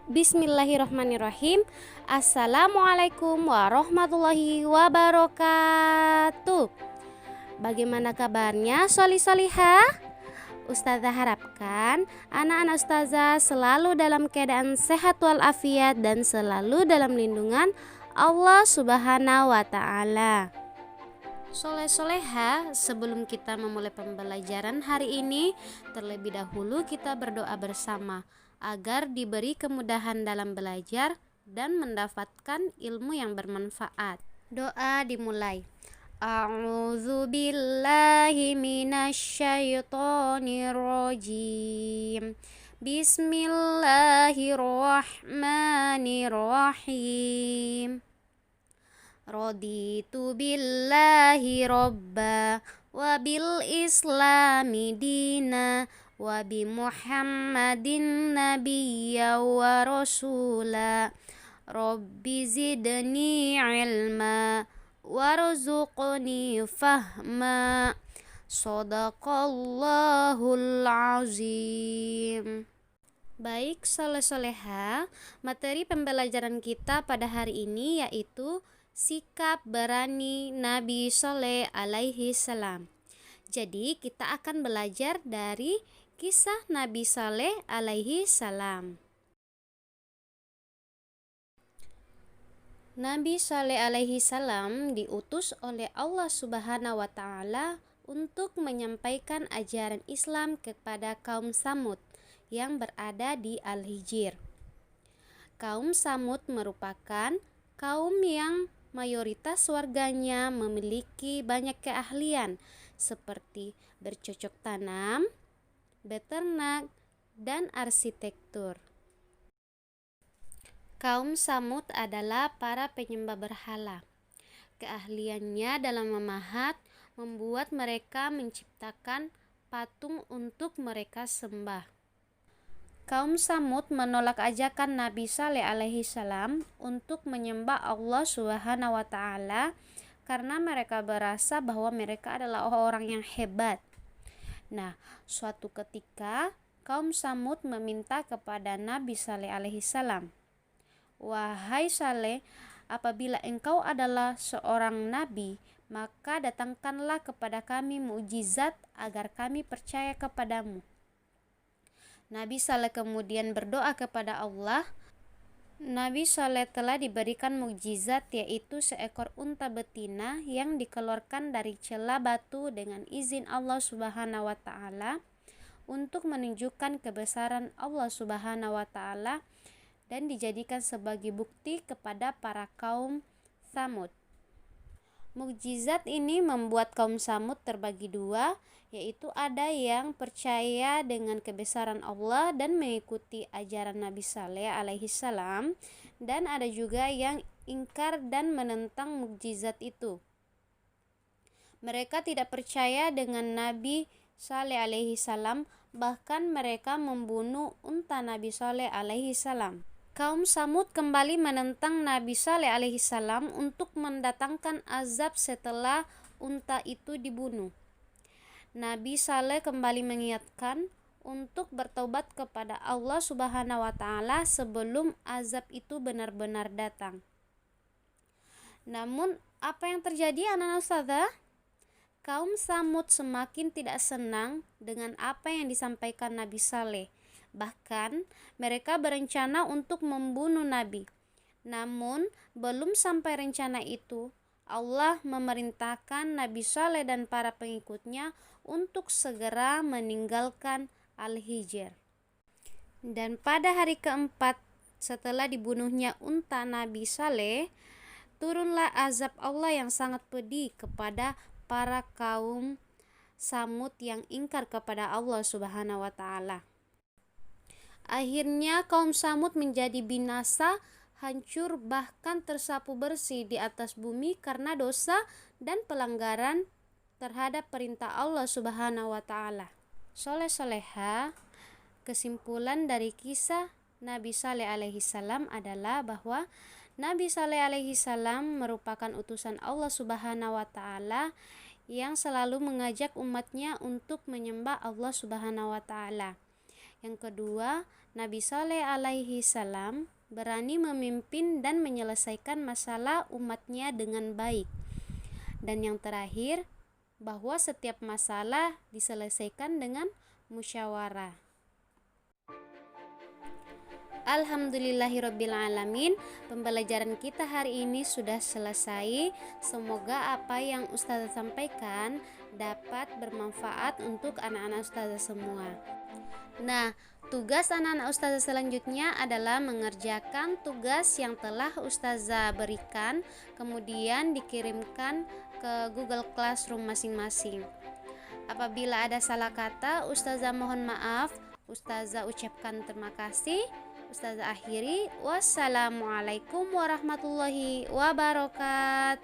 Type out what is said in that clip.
Bismillahirrahmanirrahim. Assalamualaikum warahmatullahi wabarakatuh. Bagaimana kabarnya soli-solihah? Ustazah harapkan anak-anak ustazah selalu dalam keadaan sehat walafiat dan selalu dalam lindungan Allah Subhanahu wa Ta'ala. Soleh-soleha, sebelum kita memulai pembelajaran hari ini, terlebih dahulu kita berdoa bersama agar diberi kemudahan dalam belajar dan mendapatkan ilmu yang bermanfaat. Doa dimulai. A'udzu billahi minasyaitonir rajim. Bismillahirrahmanirrahim. Raditu billahi robba wa bil islami dina wa bi muhammadin nabiyya wa rasula rabbi zidni ilma warzuqni fahma sadaqallahul azim. Baik soleh-soleha, materi pembelajaran kita pada hari ini yaitu sikap berani Nabi Saleh alaihi salam. Jadi kita akan belajar dari kisah Nabi Saleh alaihi salam. Nabi Saleh alaihi salam diutus oleh Allah Subhanahu wa Ta'ala untuk menyampaikan ajaran Islam kepada kaum Samud yang berada di Al-Hijr. Kaum Samud merupakan kaum yang mayoritas warganya memiliki banyak keahlian seperti bercocok tanam, beternak, dan arsitektur. Kaum Samud adalah para penyembah berhala. Keahliannya dalam memahat membuat mereka menciptakan patung untuk mereka sembah. Kaum Samud menolak ajakan Nabi Saleh alaihi salam untuk menyembah Allah Subhanahu wa Ta'ala karena mereka berasa bahwa mereka adalah orang yang hebat. Nah, suatu ketika kaum Samud meminta kepada Nabi Saleh alaihi salam, "Wahai Saleh, apabila engkau adalah seorang nabi, maka datangkanlah kepada kami mukjizat agar kami percaya kepadamu." Nabi Saleh kemudian berdoa kepada Allah. Nabi Saleh telah diberikan mukjizat, yaitu seekor unta betina yang dikeluarkan dari celah batu dengan izin Allah Subhanahu wa Ta'ala untuk menunjukkan kebesaran Allah Subhanahu wa Ta'ala dan dijadikan sebagai bukti kepada para kaum Samud. Mukjizat ini membuat kaum Samud terbagi dua, yaitu ada yang percaya dengan kebesaran Allah dan mengikuti ajaran Nabi Saleh alaihi salam, dan ada juga yang ingkar dan menentang mukjizat itu. Mereka tidak percaya dengan Nabi Saleh alaihi salam, bahkan mereka membunuh unta Nabi Saleh alaihi salam. Kaum Samud kembali menentang Nabi Saleh alaihi salam untuk mendatangkan azab setelah unta itu dibunuh. Nabi Saleh kembali mengingatkan untuk bertobat kepada Allah Subhanahu wa Ta'ala sebelum azab itu benar-benar datang. Namun apa yang terjadi anak-anak ustazah? Kaum Samud semakin tidak senang dengan apa yang disampaikan Nabi Saleh. Bahkan mereka berencana untuk membunuh Nabi. Namun belum sampai rencana itu, Allah memerintahkan Nabi Saleh dan para pengikutnya untuk segera meninggalkan Al-Hijr. Dan pada hari keempat setelah dibunuhnya unta Nabi Saleh, turunlah azab Allah yang sangat pedih kepada para kaum Samud yang ingkar kepada Allah Subhanahu wa Ta'ala. Akhirnya kaum Samud menjadi binasa, hancur, bahkan tersapu bersih di atas bumi karena dosa dan pelanggaran terhadap perintah Allah Subhanahu wa Ta'ala. Soleh-soleha, kesimpulan dari kisah Nabi Saleh alaihi salam adalah bahwa Nabi Saleh alaihi salam merupakan utusan Allah Subhanahu wa Ta'ala yang selalu mengajak umatnya untuk menyembah Allah Subhanahu wa Ta'ala. Yang kedua, Nabi Saleh alaihi salam berani memimpin dan menyelesaikan masalah umatnya dengan baik. Dan yang terakhir, bahwa setiap masalah diselesaikan dengan musyawarah. Alhamdulillahirrabbilalamin, pembelajaran kita hari ini sudah selesai. Semoga apa yang Ustazah sampaikan dapat bermanfaat untuk anak-anak Ustazah semua. Nah, tugas anak-anak Ustazah selanjutnya adalah mengerjakan tugas yang telah Ustazah berikan, kemudian dikirimkan ke Google Classroom masing-masing. Apabila ada salah kata, Ustazah mohon maaf. Ustazah ucapkan terima kasih. Ustazah akhiri. Wassalamualaikum warahmatullahi wabarakatuh.